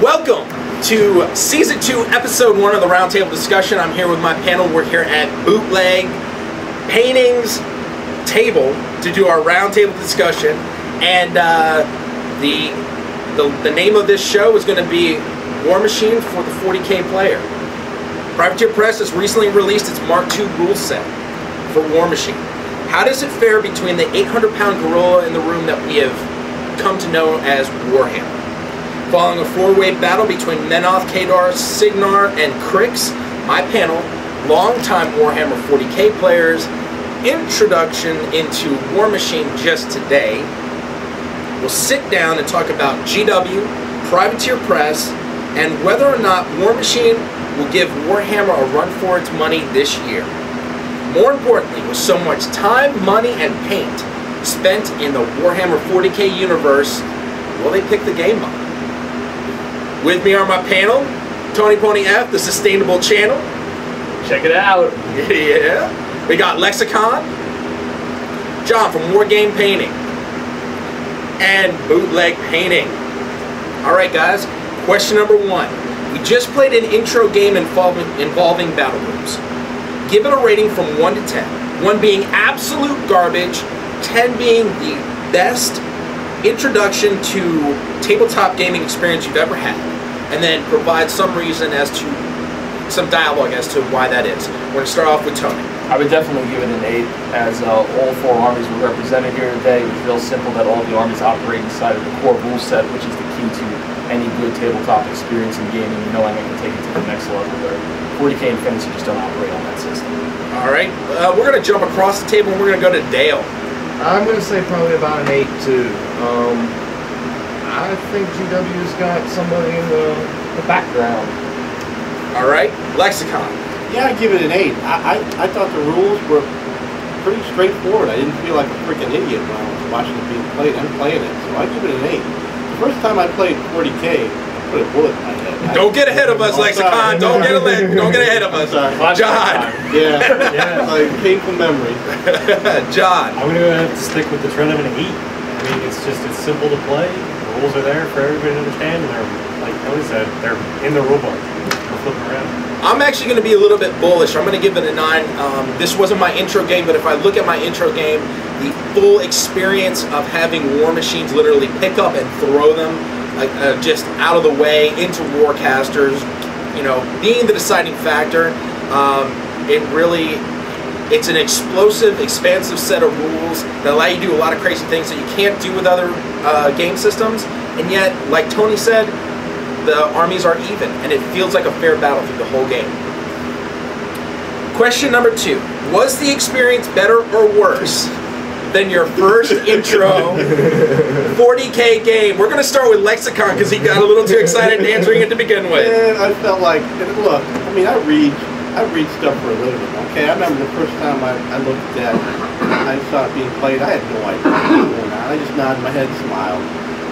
Welcome to Season 2, Episode 1 of the Roundtable Discussion. I'm here with my panel. We're here at Bootleg Paintings Table to do our roundtable discussion. And the name of this show is going to be Warmachine for the 40K player. Privateer Press has recently released its Mark II rule set for Warmachine. How does it fare between the 800-pound gorilla in the room that we have come to know as Warhammer? Following a four-way battle between Menoth, Kadar, Signar, and Crix, my panel, longtime Warhammer 40K players, introduction into Warmachine just today, we'll sit down and talk about GW, Privateer Press, and whether or not Warmachine will give Warhammer a run for its money this year. More importantly, with so much time, money, and paint spent in the Warhammer 40K universe, will they pick the game up? With me are my panel, Tony Pony F, the Sustainable Channel. Check it out. Yeah. We got Lexicon, John from War Game Painting, and Bootleg Painting. Alright guys, question number 1. We just played an intro game involving battle groups. Give it a rating from 1 to 10. 1 being absolute garbage, 10 being the best introduction to tabletop gaming experience you've ever had, and then provide some reason as to some dialogue as to why that is. We're going to start off with Tony. I would definitely give it an 8, as all 4 armies were represented here today. It was real simple that all the armies operate inside of the core rule set, which is the key to any good tabletop experience in gaming, knowing I can take it to the next level where 40K and Fantasy just don't operate on that system. Alright, we're going to jump across the table and we're going to go to Dale. I'm going to say probably about an 8 too. I think GW's got somebody in the background. Alright, Lexicon. Yeah, I give it an 8. I thought the rules were pretty straightforward. I didn't feel like a freaking idiot when I was watching it being played and playing it, so I give it an 8. The first time I played 40K, I put a bullet in my head. Don't get ahead of us, Lexicon. Don't get ahead of us. John. Yeah. Like painful memories. John. I'm going to have to stick with the trend of an 8. I mean, it's simple to play. The rules are there for everybody to understand, and they're, like Tony said, they're in the rule book. We're flipping around. I'm actually going to be a little bit bullish. I'm going to give it a 9. This wasn't my intro game, but if I look at my intro game, the full experience of having Warmachines literally pick up and throw them just out of the way into Warcasters, you know, being the deciding factor, it's an explosive, expansive set of rules that allow you to do a lot of crazy things that you can't do with other game systems, and yet, like Tony said, the armies are even, and it feels like a fair battle through the whole game. Question number 2. Was the experience better or worse than your first intro 40K game? We're going to start with Lexicon because he got a little too excited answering it to begin with. And I felt like, look, I mean, I read stuff for a living, okay? I remember the first time I looked at that, I saw it being played, I had no idea what was going on. I just nodded my head and smiled.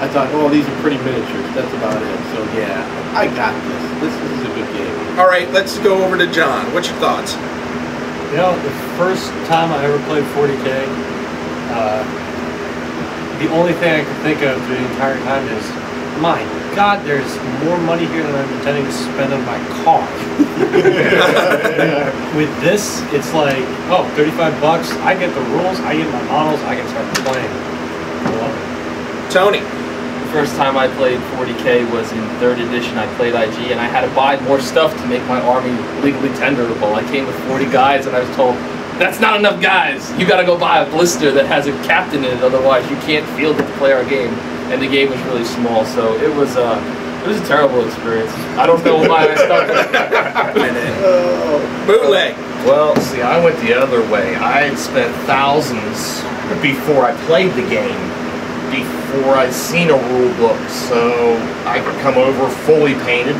I thought, oh, these are pretty miniatures. That's about it. So, yeah, I got this. This is a good game. All right, let's go over to John. What's your thoughts? You know, the first time I ever played 40K, the only thing I could think of the entire time is, my God, there's more money here than I'm intending to spend on my car. With this, it's like, oh, $35. I get the rules, I get my models, I can start playing. I love it. Tony. First time I played 40K was in 3rd edition. I played IG, and I had to buy more stuff to make my army legally tenderable. I came with 40 guys, and I was told, that's not enough guys. You got to go buy a blister that has a captain in it, otherwise you can't field it to play our game. And the game was really small, so it was a terrible experience. I don't know why I stuck with it. Bootleg. Well, see, I went the other way. I had spent thousands before I played the game, before I'd seen a rule book, so I could come over fully painted.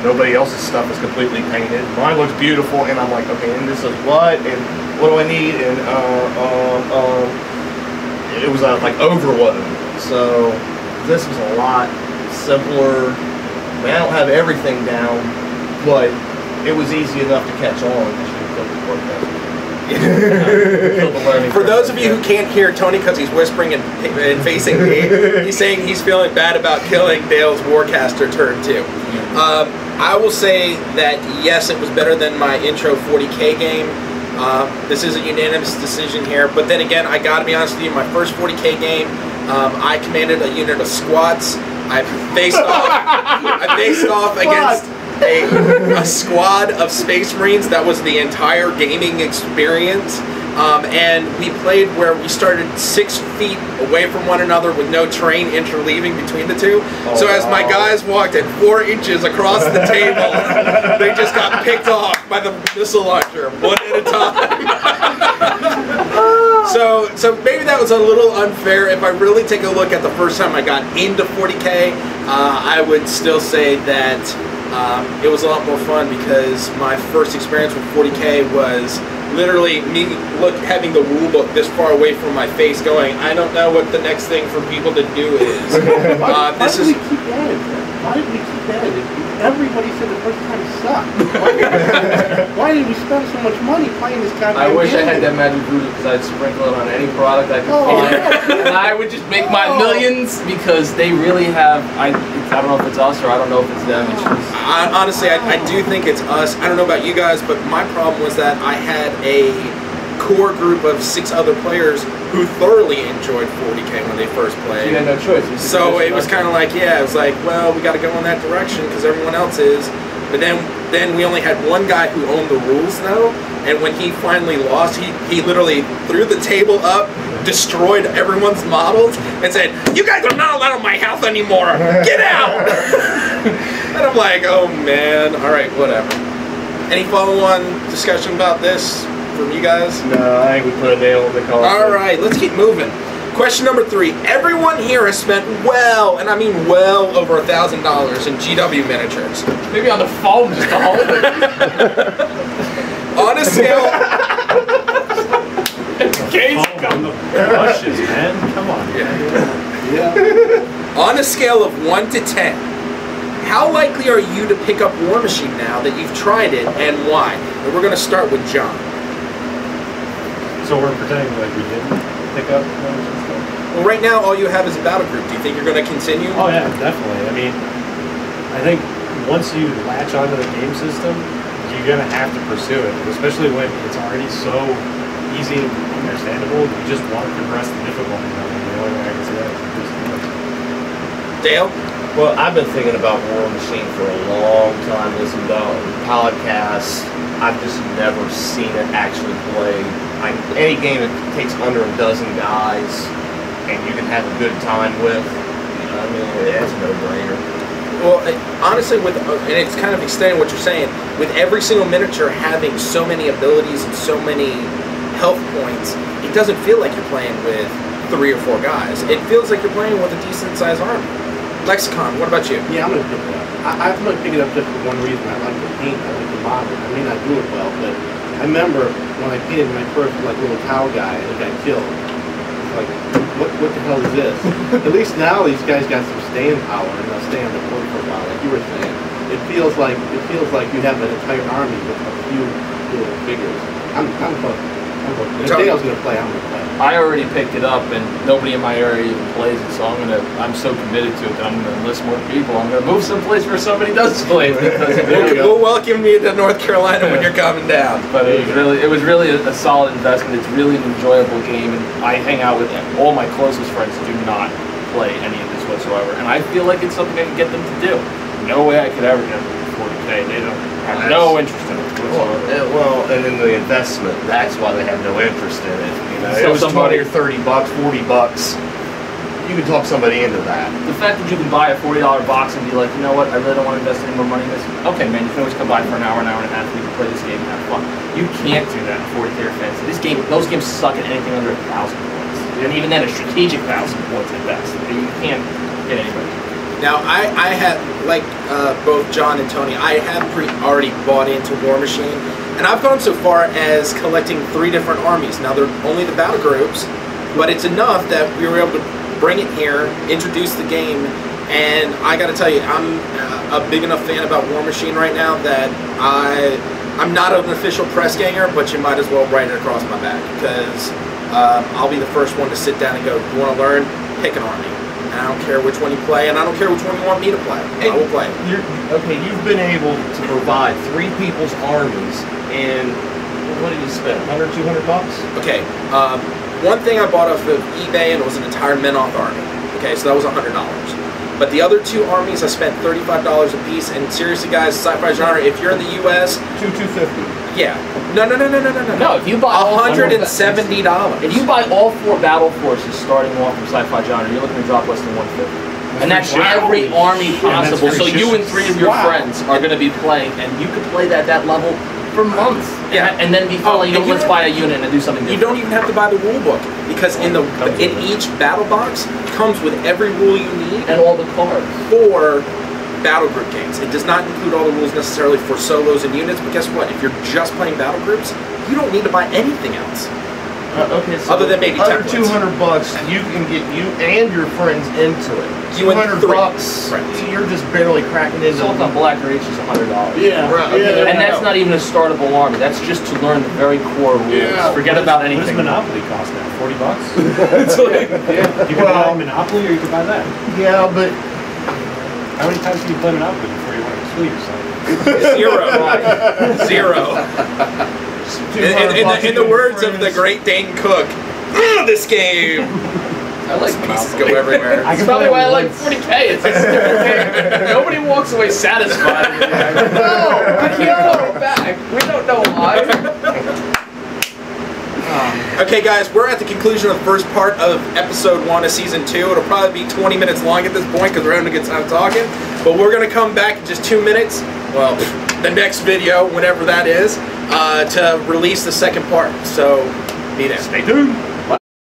Nobody else's stuff is completely painted. Mine looks beautiful, and I'm like, okay, and this is what, and what do I need? And it was like overload. So this was a lot simpler. I mean, I don't have everything down, but it was easy enough to catch on. For those of you who can't hear Tony because he's whispering and facing me, he's saying he's feeling bad about killing Dale's Warcaster turn 2. I will say that yes, it was better than my intro 40K game. This is a unanimous decision here, but then again, I gotta be honest with you, my first 40K game, I commanded a unit of squats. I faced off against a squad of Space Marines. That was the entire gaming experience. And we played where we started 6 feet away from one another with no terrain interleaving between the two. So as my guys walked at 4 inches across the table, they just got picked off by the missile launcher, one at a time. So maybe that was a little unfair. If I really take a look at the first time I got into 40K, I would still say that it was a lot more fun because my first experience with 40K was literally me having the rule book this far away from my face going, I don't know what the next thing for people to do is. Why did we keep at it? Why did we keep at it? Everybody said the first time sucked. Why did we spend so much money playing this kind of game? I wish I had that magic voodoo because I'd sprinkle it on any product I could find. And I would just make my millions because they really have, I don't know if it's us or I don't know if it's them. It's just, honestly, I do think it's us. I don't know about you guys, but my problem was that I had a core group of 6 other players who thoroughly enjoyed 40K when they first played. you had no choice. So it was kind of like, yeah, it was like, well, we got to go in that direction because everyone else is. But then we only had one guy who owned the rules though, and when he finally lost, he literally threw the table up, destroyed everyone's models, and said, "You guys are not allowed on my house anymore. Get out!" And I'm like, oh man, all right, whatever. Any follow-on discussion about this from you guys? No, I think we put a nail in the coffin. All right, let's keep moving. Question number 3. Everyone here has spent well, and I mean well, over $1,000 in GW miniatures. Maybe on the phone just to hold it. On a scale... Brushes, man. Come on. Yeah. On a scale of 1 to 10, how likely are you to pick up Warmachine now that you've tried it, and why? And we're going to start with John. So we're pretending like we didn't pick up Warmachine stuff? Well, right now, all you have is a battle group. Do you think you're going to continue? Oh yeah, definitely. I mean, I think once you latch onto the game system, you're going to have to pursue it, especially when it's already so easy and understandable. You just want to progress the difficulty. I mean, the only way I can say that is increase the difficulty. Dale? Well, I've been thinking about Warmachine for a long time, listening to podcasts. I've just never seen it actually played. Any game that takes under a dozen guys and you can have a good time with, I mean, it's a no-brainer. Well, honestly, and it's kind of extending what you're saying, with every single miniature having so many abilities and so many health points, it doesn't feel like you're playing with 3 or 4 guys. It feels like you're playing with a decent-sized army. Lexicon, what about you? Yeah, I'm going to pick it up. I'm going to pick it up just for one reason. I like the paint, I like the model. I may not do it well, but I remember when I painted my first little cow guy and he got killed. It's like, what the hell is this? At least now these guys got some staying power and they'll stay on the board for a while, like you were saying. It feels like you have an entire army with a few little figures. I'm hooked. If Dale's going to play, I'm going to play. I already picked it up, and nobody in my area even plays it, so I'm so committed to it that I'm going to enlist more people. I'm going to move someplace where somebody does play it. We'll welcome you to North Carolina when you're coming down. But it was really a solid investment. It's really an enjoyable game, and I hang out with all my closest friends who do not play any of this whatsoever, and I feel like it's something I can get them to do. No way I could ever get them to 40K. They don't have no interest in it whatsoever. Well, and in the investment, that's why they have no interest in it. You know, So it was somebody- 20 or 30 bucks, 40 bucks. You can talk somebody into that. The fact that you can buy a $40 box and be like, you know what, I really don't want to invest any more money in this. Okay, man, you can always come by for an hour and a half, we can play this game and have fun. You can't do that in 40K or fantasy. Those games suck at anything under 1,000 points. And even then, a strategic 1,000 points at best. You can't get anybody. Now, I have, like both John and Tony, I have already bought into Warmachine, and I've gone so far as collecting 3 different armies. Now, they're only the battle groups, but it's enough that we were able to bring it here, introduce the game, and I got to tell you, I'm a big enough fan about Warmachine right now that I'm not an official press ganger, but you might as well write it across my back, because I'll be the first one to sit down and go, you want to learn? Pick an army. And I don't care which one you play, and I don't care which one you want me to play. I will play. You've been able to provide 3 people's armies, and what did you spend? 100, 200 bucks? Okay, one thing I bought off of eBay, and it was an entire Menoth army. Okay, so that was $100. But the other 2 armies, I spent $35 a piece. And seriously, guys, sci-fi genre, if you're in the U.S., $250. yeah, no. No, if you buy $170. if you buy all 4 battle forces starting off from sci-fi genre, you're looking to drop less than 150. And that's every army possible. So you and 3 of your friends are going to be playing, and you could play that level for months. Yeah. And then be following, let's buy a unit and do something different. You don't even have to buy the rule book, because in each battle box comes with every rule you need and all the cards for battle group games. It does not include all the rules necessarily for solos and units, but guess what? If you're just playing battle groups, you don't need to buy anything else. Okay, so other than maybe under templates. $200, you can get you and your friends into it. You and 200 3 bucks, friends. you're just barely cracking into Assault on Black Reach is $100. Yeah. Right, okay. And that's not even a startable army. That's just to learn the very core rules. Yeah. Forget about What does anything. Monopoly cost now? 40 bucks? It's like, You can buy Monopoly or you can buy that. Yeah, but How many times can you play Monopoly before you want to kill yourself? 0. 0. In the words of the great Dane Cook, this game. I like Pieces go everywhere. That's probably why I like 40K. It's a stupid game. Nobody walks away satisfied. No, I can't put it back. We don't know why. Okay, guys, we're at the conclusion of the first part of episode 1 of season 2. It'll probably be 20 minutes long at this point because we're having a good time talking. But we're going to come back in just 2 minutes, well, the next video, whenever that is, to release the second part. So, be there. Stay tuned.